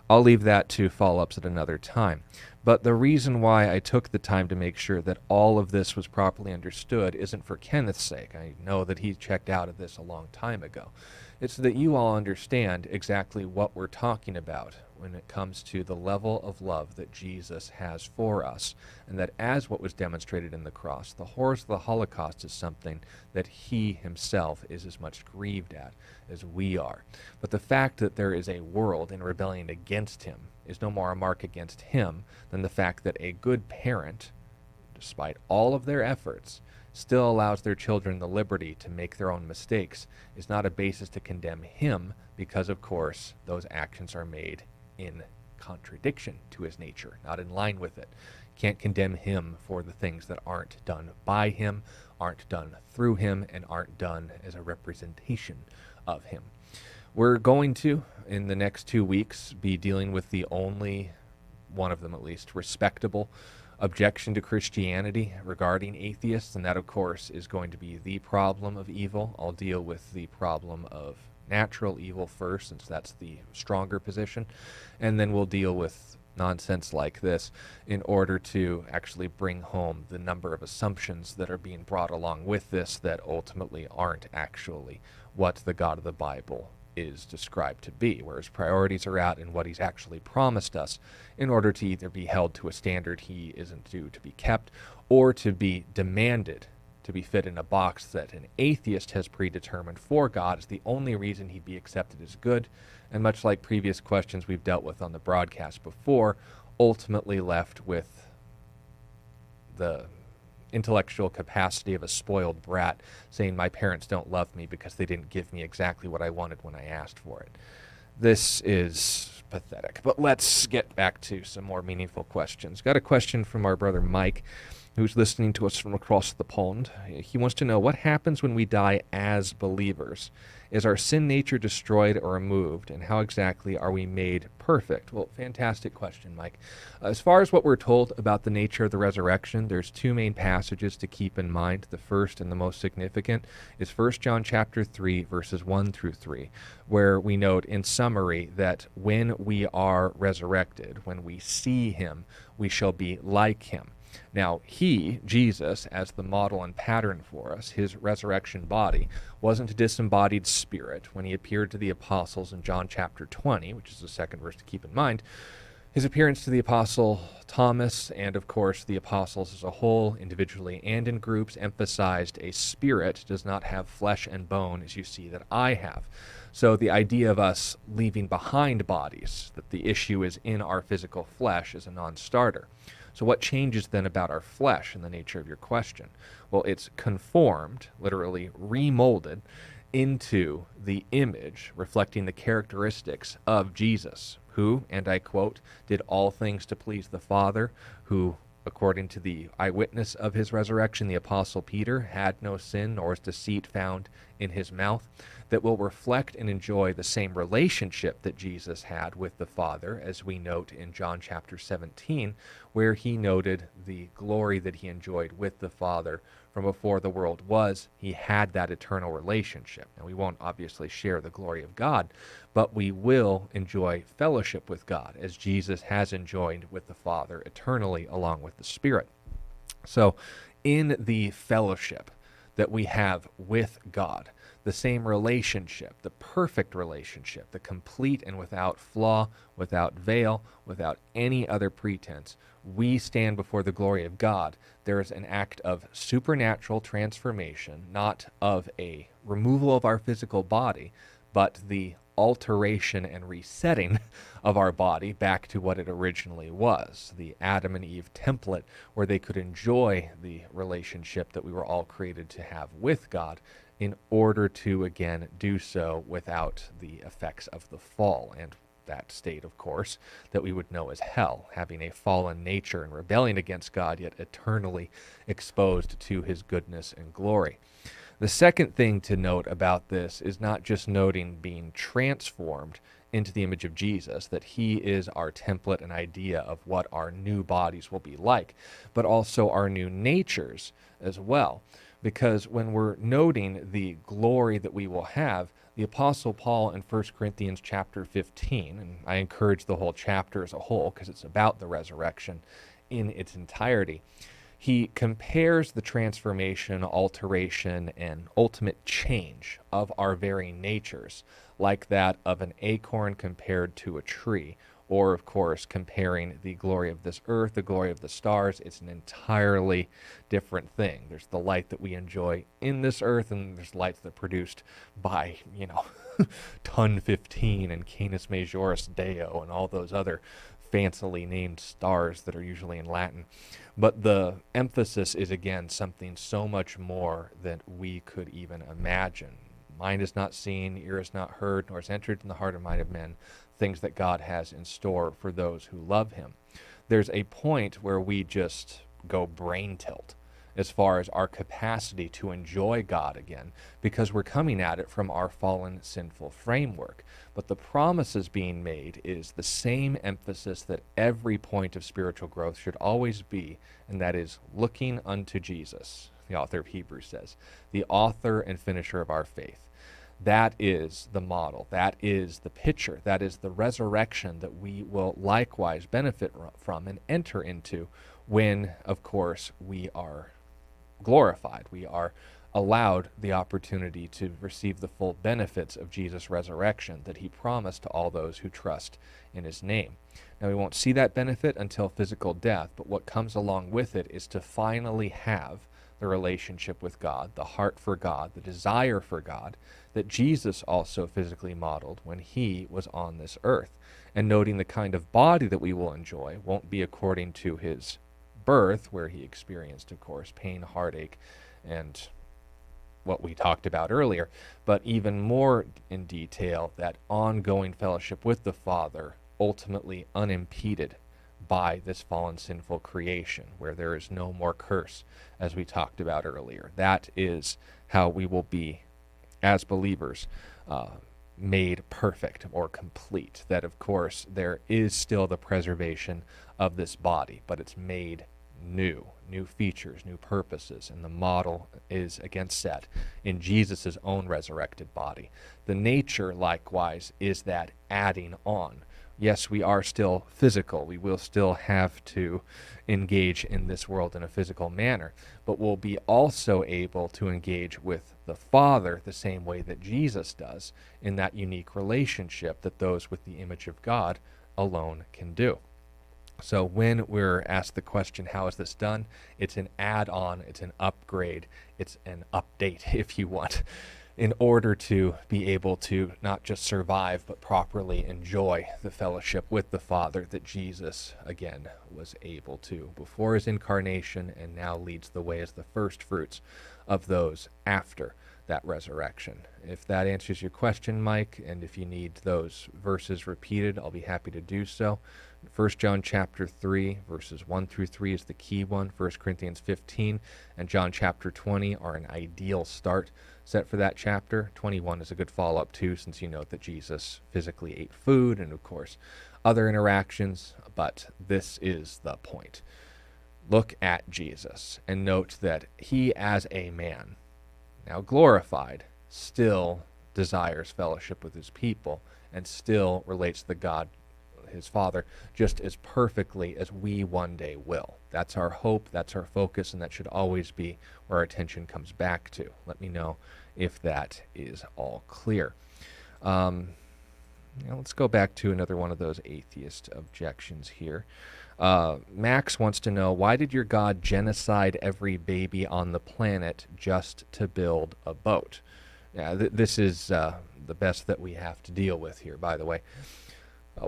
I'll leave that to follow-ups at another time. But the reason why I took the time to make sure that all of this was properly understood isn't for Kenneth's sake. I know that he checked out of this a long time ago. It's so that you all understand exactly what we're talking about when it comes to the level of love that Jesus has for us, and that as what was demonstrated in the cross, the horrors of the Holocaust is something that he himself is as much grieved at as we are. But the fact that there is a world in rebellion against him is no more a mark against him than the fact that a good parent, despite all of their efforts, still allows their children the liberty to make their own mistakes is not a basis to condemn him, because of course those actions are made in contradiction to his nature, not in line with it. Can't condemn him for the things that aren't done by him, aren't done through him, and aren't done as a representation of him. We're going to, in the next 2 weeks, be dealing with the only, one of them at least, respectable objection to Christianity regarding atheists, and that, of course, is going to be the problem of evil. I'll deal with the problem of natural evil first, since that's the stronger position, and then we'll deal with nonsense like this in order to actually bring home the number of assumptions that are being brought along with this that ultimately aren't actually what the God of the Bible is described to be, where his priorities are at and what he's actually promised us, in order to either be held to a standard he isn't due to be kept, or to be demanded to be fit in a box that an atheist has predetermined for God is the only reason he'd be accepted as good, and much like previous questions we've dealt with on the broadcast before, ultimately left with the intellectual capacity of a spoiled brat saying my parents don't love me because they didn't give me exactly what I wanted when I asked for it. This is pathetic. But let's get back to some more meaningful questions. Got a question from our brother Mike, who's listening to us from across the pond. He wants to know, what happens when we die as believers? Is our sin nature destroyed or removed, and how exactly are we made perfect? Well, fantastic question, Mike. As far as what we're told about the nature of the resurrection, there's two main passages to keep in mind. The first and the most significant is 1 John chapter 3, verses 1 through 3, where we note in summary that when we are resurrected, when we see him, we shall be like him. Now, he, Jesus, as the model and pattern for us, his resurrection body, wasn't a disembodied spirit. When he appeared to the apostles in John chapter 20, which is the second verse to keep in mind, his appearance to the apostle Thomas, and of course the apostles as a whole, individually and in groups, emphasized a spirit does not have flesh and bone as you see that I have. So the idea of us leaving behind bodies, that the issue is in our physical flesh, is a non-starter. So what changes then about our flesh in the nature of your question? Well, it's conformed, literally remolded, into the image reflecting the characteristics of Jesus, who, and I quote, did all things to please the Father, who, according to the eyewitness of his resurrection, the Apostle Peter, had no sin, nor was deceit found in his mouth, that will reflect and enjoy the same relationship that Jesus had with the Father, as we note in John chapter 17, where he noted the glory that he enjoyed with the Father from before the world was. He had that eternal relationship. Now, we won't obviously share the glory of God, but we will enjoy fellowship with God, as Jesus has enjoyed with the Father eternally along with the Spirit. So, in the fellowship that we have with God, the same relationship, the perfect relationship, the complete and without flaw, without veil, without any other pretense, we stand before the glory of God. There is an act of supernatural transformation, not of a removal of our physical body, but the alteration and resetting of our body back to what it originally was, the Adam and Eve template, where they could enjoy the relationship that we were all created to have with God, in order to, again, do so without the effects of the fall, and that state, of course, that we would know as hell, having a fallen nature and rebelling against God, yet eternally exposed to his goodness and glory. The second thing to note about this is not just noting being transformed into the image of Jesus, that he is our template and idea of what our new bodies will be like, but also our new natures as well. Because when we're noting the glory that we will have, the Apostle Paul in 1 Corinthians chapter 15, and I encourage the whole chapter as a whole because it's about the resurrection in its entirety, he compares the transformation, alteration, and ultimate change of our very natures, like that of an acorn compared to a tree, or, of course, comparing the glory of this earth, the glory of the stars. It's an entirely different thing. There's the light that we enjoy in this earth, and there's lights that are produced by, Ton 15 and Canis Majoris Deo and all those other fancily named stars that are usually in Latin. But the emphasis is, again, something so much more than we could even imagine. Mind is not seen, ear is not heard, nor is entered in the heart or mind of men, things that God has in store for those who love him. There's a point where we just go brain tilt as far as our capacity to enjoy God again, because we're coming at it from our fallen, sinful framework. But the promises being made is the same emphasis that every point of spiritual growth should always be, and that is looking unto Jesus, the author of Hebrews says, the author and finisher of our faith. That is the model. That is the picture. That is the resurrection that we will likewise benefit from and enter into when, of course, we are glorified. We are allowed the opportunity to receive the full benefits of Jesus' resurrection that he promised to all those who trust in his name. Now, we won't see that benefit until physical death, but what comes along with it is to finally have the relationship with God, the heart for God, the desire for God, that Jesus also physically modeled when he was on this earth. And noting the kind of body that we will enjoy won't be according to his birth, where he experienced, of course, pain, heartache, and what we talked about earlier, but even more in detail, that ongoing fellowship with the Father, ultimately unimpeded by this fallen sinful creation, where there is no more curse, as we talked about earlier. That is how we will be, as believers, made perfect or complete. That, of course, there is still the preservation of this body, but it's made new features, new purposes, and the model is again set in Jesus' own resurrected body. The nature, likewise, is that adding on. Yes, we are still physical. We will still have to engage in this world in a physical manner, but we'll be also able to engage with the Father the same way that Jesus does, in that unique relationship that those with the image of God alone can do. So when we're asked the question, how is this done? It's an add-on, it's an upgrade, it's an update, if you want, in order to be able to not just survive, but properly enjoy the fellowship with the Father that Jesus, again, was able to before his incarnation, and now leads the way as the first fruits of those after that resurrection. If that answers your question, Mike, and if you need those verses repeated, I'll be happy to do so. 1 John chapter 3, verses 1 through 3 is the key one. 1 Corinthians 15 and John chapter 20 are an ideal start set for that chapter. 21 is a good follow-up too, since you note that Jesus physically ate food and, of course, other interactions, but this is the point. Look at Jesus and note that he, as a man, now glorified, still desires fellowship with his people and still relates to God, his Father, just as perfectly as we one day will. That's our hope, that's our focus, and that should always be where our attention comes back to. Let me know if that is all clear. Let's go back to another one of those atheist objections here. Max wants to know, why did your God genocide every baby on the planet just to build a boat? Yeah, this is the best that we have to deal with here, by the way.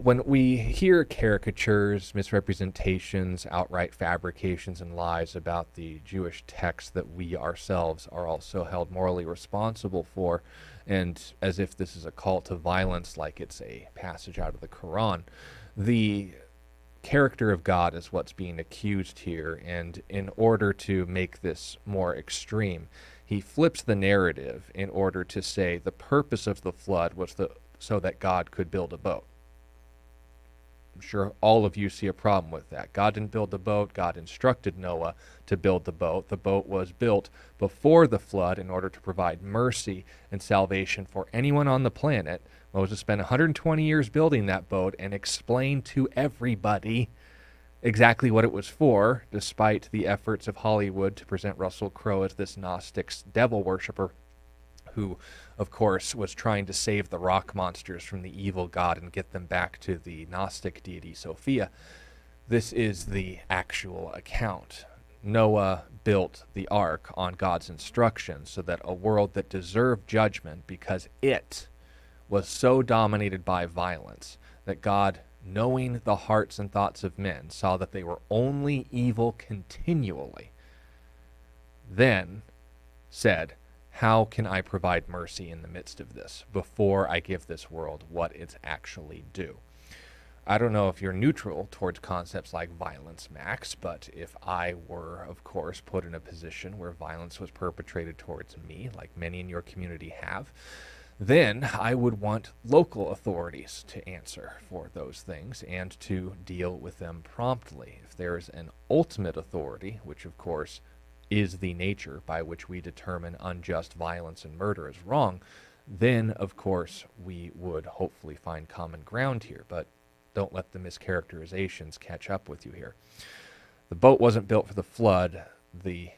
When we hear caricatures, misrepresentations, outright fabrications, and lies about the Jewish text that we ourselves are also held morally responsible for, and as if this is a call to violence like it's a passage out of the Quran, the character of God is what's being accused here, and in order to make this more extreme, he flips the narrative in order to say the purpose of the flood was so that God could build a boat. I'm sure all of you see a problem with that. God didn't build the boat. God instructed Noah to build the boat. The boat was built before the flood in order to provide mercy and salvation for anyone on the planet. Moses spent 120 years building that boat and explained to everybody exactly what it was for, despite the efforts of Hollywood to present Russell Crowe as this Gnostic devil worshiper who, of course, was trying to save the rock monsters from the evil god and get them back to the Gnostic deity Sophia. This is the actual account. Noah built the ark on God's instructions so that a world that deserved judgment because it was so dominated by violence that God, knowing the hearts and thoughts of men, saw that they were only evil continually, then said, how can I provide mercy in the midst of this before I give this world what it's actually due? I don't know if you're neutral towards concepts like violence, Max, but if I were, of course, put in a position where violence was perpetrated towards me, like many in your community have, then I would want local authorities to answer for those things and to deal with them promptly. If there is an ultimate authority, which of course is the nature by which we determine unjust violence and murder as wrong, then of course we would hopefully find common ground here. But don't let the mischaracterizations catch up with you here. The boat wasn't built for the flood. The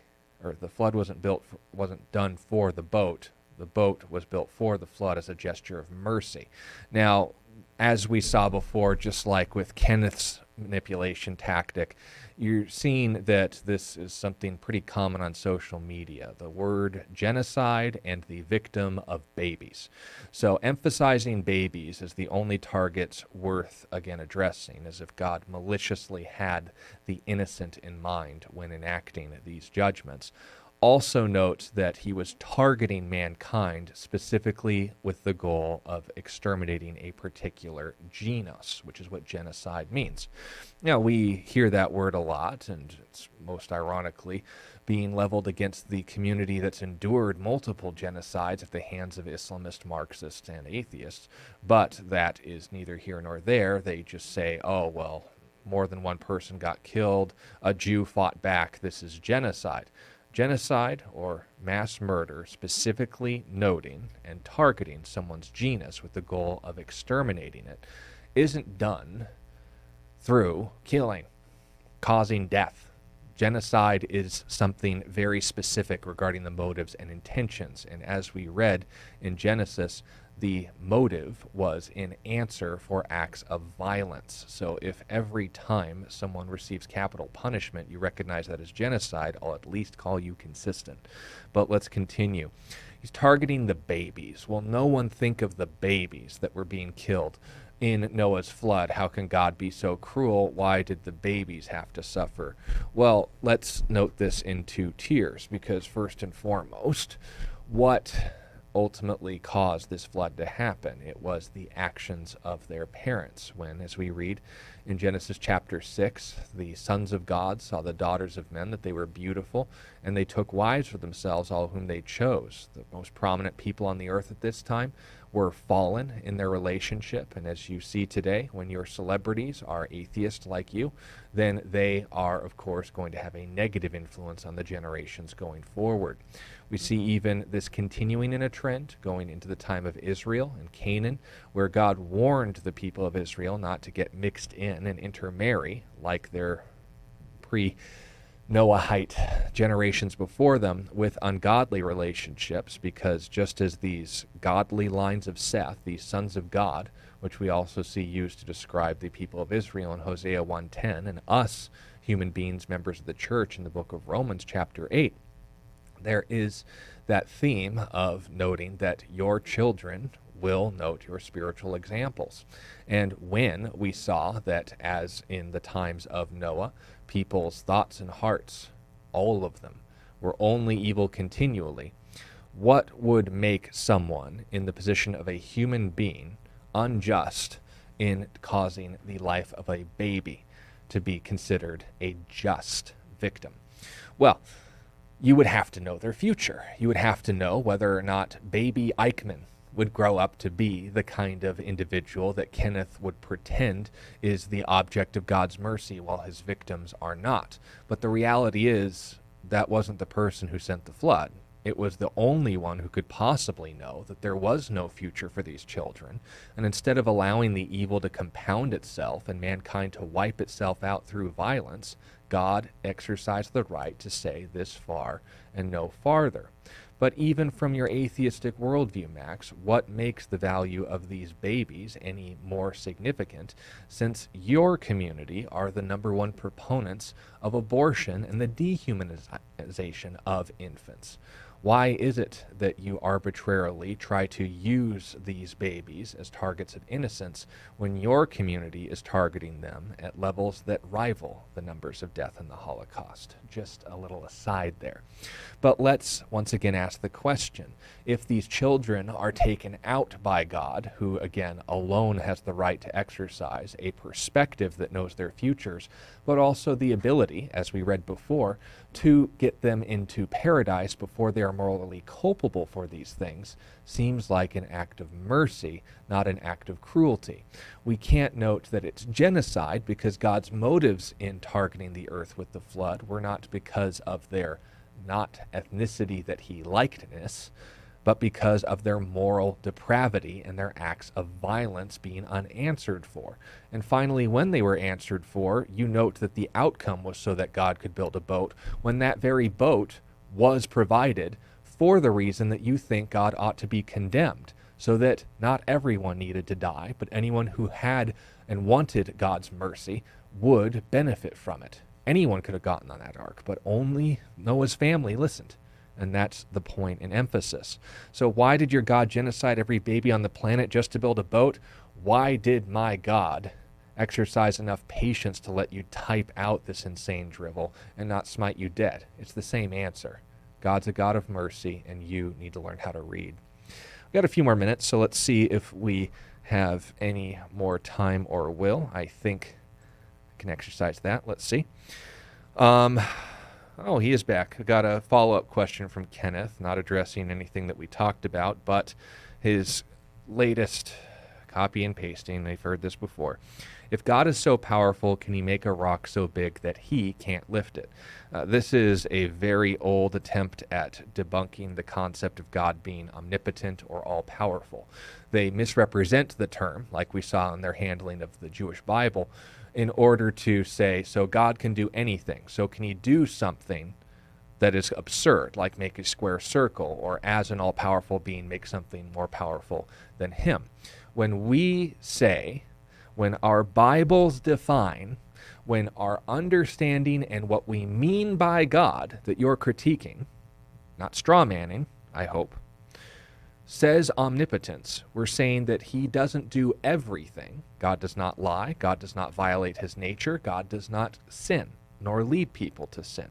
flood wasn't done for the boat. The boat was built for the flood as a gesture of mercy. Now, as we saw before, just like with Kenneth's manipulation tactic, you're seeing that this is something pretty common on social media, the word genocide and the victim of babies. So emphasizing babies as the only targets worth, again, addressing, as if God maliciously had the innocent in mind when enacting these judgments. Also note that he was targeting mankind specifically with the goal of exterminating a particular genus, which is what genocide means. Now, we hear that word a lot, and it's most ironically being leveled against the community that's endured multiple genocides at the hands of Islamist, Marxists, and atheists, but that is neither here nor there. They just say, oh, well, more than one person got killed, a Jew fought back, this is genocide. Genocide, or mass murder, specifically noting and targeting someone's genus with the goal of exterminating it, isn't done through killing, causing death. Genocide is something very specific regarding the motives and intentions, and as we read in Genesis, the motive was in answer for acts of violence. So if every time someone receives capital punishment, you recognize that as genocide, I'll at least call you consistent. But let's continue. He's targeting the babies. Well, no one think of the babies that were being killed in Noah's flood. How can God be so cruel? Why did the babies have to suffer? Well, let's note this in two tiers, because first and foremost, what ultimately caused this flood to happen? It was the actions of their parents, when, as we read in Genesis chapter 6, the sons of God saw the daughters of men, that they were beautiful, and they took wives for themselves, all whom they chose. The most prominent people on the earth at this time were fallen in their relationship, and as you see today, when your celebrities are atheists like you, then they are, of course, going to have a negative influence on the generations going forward. We see even this continuing in a trend going into the time of Israel and Canaan, where God warned the people of Israel not to get mixed in and intermarry like their pre-Noahite generations before them with ungodly relationships, because just as these godly lines of Seth, these sons of God, which we also see used to describe the people of Israel in Hosea 1:10, and us, human beings, members of the church, in the book of Romans chapter 8, there is that theme of noting that your children will note your spiritual examples. And when we saw that, as in the times of Noah, people's thoughts and hearts, all of them, were only evil continually, what would make someone in the position of a human being unjust in causing the life of a baby to be considered a just victim? Well, you would have to know their future. You would have to know whether or not baby Eichmann would grow up to be the kind of individual that Kenneth would pretend is the object of God's mercy, while his victims are not. But the reality is, that wasn't the person who sent the flood. It was the only one who could possibly know that there was no future for these children. And instead of allowing the evil to compound itself and mankind to wipe itself out through violence, God exercised the right to say this far and no farther. But even from your atheistic worldview, Max, what makes the value of these babies any more significant, since your community are the number one proponents of abortion and the dehumanization of infants? Why is it that you arbitrarily try to use these babies as targets of innocence when your community is targeting them at levels that rival the numbers of death in the Holocaust? Just a little aside there. But let's once again ask the question, if these children are taken out by God, who again alone has the right to exercise a perspective that knows their futures, but also the ability, as we read before, to get them into paradise before they are morally culpable for these things, seems like an act of mercy, not an act of cruelty. We can't note that it's genocide because God's motives in targeting the earth with the flood were not because of their not ethnicity that he likeness, but because of their moral depravity and their acts of violence being unanswered for. And finally, when they were answered for, you note that the outcome was so that God could build a boat, when that very boat was provided for the reason that you think God ought to be condemned, so that not everyone needed to die, but anyone who had and wanted God's mercy would benefit from it. Anyone could have gotten on that ark, but only Noah's family listened. And that's the point and emphasis. So why did your God genocide every baby on the planet just to build a boat? Why did my God exercise enough patience to let you type out this insane drivel and not smite you dead? It's the same answer. God's a God of mercy, and you need to learn how to read. We've got a few more minutes, so let's see if we have any more time or will. I think I can exercise that. Let's see. Oh, he is back. I got a follow-up question from Kenneth, not addressing anything that we talked about, but his latest copy and pasting. They've heard this before. If God is so powerful, can he make a rock so big that he can't lift it? This is a very old attempt at debunking the concept of God being omnipotent or all-powerful. They misrepresent the term, like we saw in their handling of the Jewish Bible, in order to say, so God can do anything. So can he do something that is absurd, like make a square circle, or as an all-powerful being, make something more powerful than him? When we say, when our Bibles define, when our understanding and what we mean by God that you're critiquing, not straw manning, I hope, says omnipotence, we're saying that he doesn't do everything. God does not lie. God does not violate his nature. God does not sin, nor lead people to sin.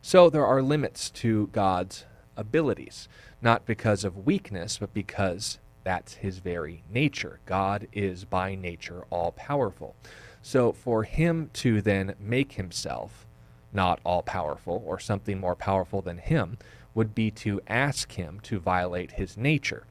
So there are limits to God's abilities, not because of weakness, but because that's his very nature. God is by nature all-powerful. So for him to then make himself not all-powerful or something more powerful than him would be to ask him to violate his nature.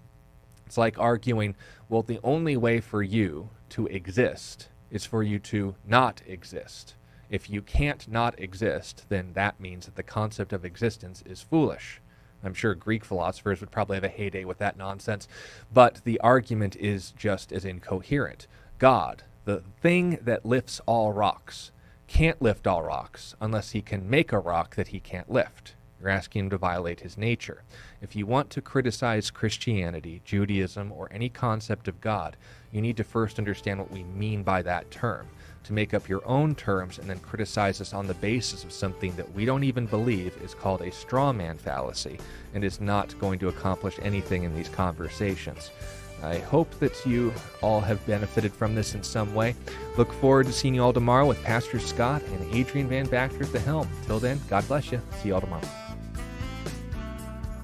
It's like arguing, well, the only way for you to exist is for you to not exist. If you can't not exist, then that means that the concept of existence is foolish. I'm sure Greek philosophers would probably have a heyday with that nonsense, but the argument is just as incoherent. God, the thing that lifts all rocks, can't lift all rocks unless he can make a rock that he can't lift. You're asking him to violate his nature. If you want to criticize Christianity, Judaism, or any concept of God, you need to first understand what we mean by that term. To make up your own terms and then criticize us on the basis of something that we don't even believe is called a straw man fallacy and is not going to accomplish anything in these conversations. I hope that you all have benefited from this in some way. Look forward to seeing you all tomorrow with Pastor Scott and Adrian Van Bacter at the helm. Till then, God bless you. See you all tomorrow.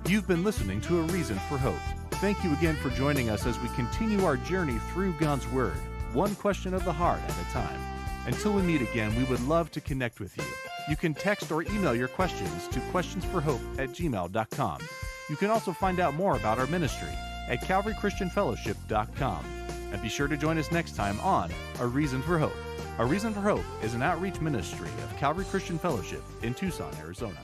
You've been listening to A Reason for Hope. Thank you again for joining us as we continue our journey through God's Word, one question of the heart at a time. Until we meet again, we would love to connect with you. You can text or email your questions to questionsforhope@gmail.com. You can also find out more about our ministry at calvarychristianfellowship.com. And be sure to join us next time on A Reason for Hope. A Reason for Hope is an outreach ministry of Calvary Christian Fellowship in Tucson, Arizona.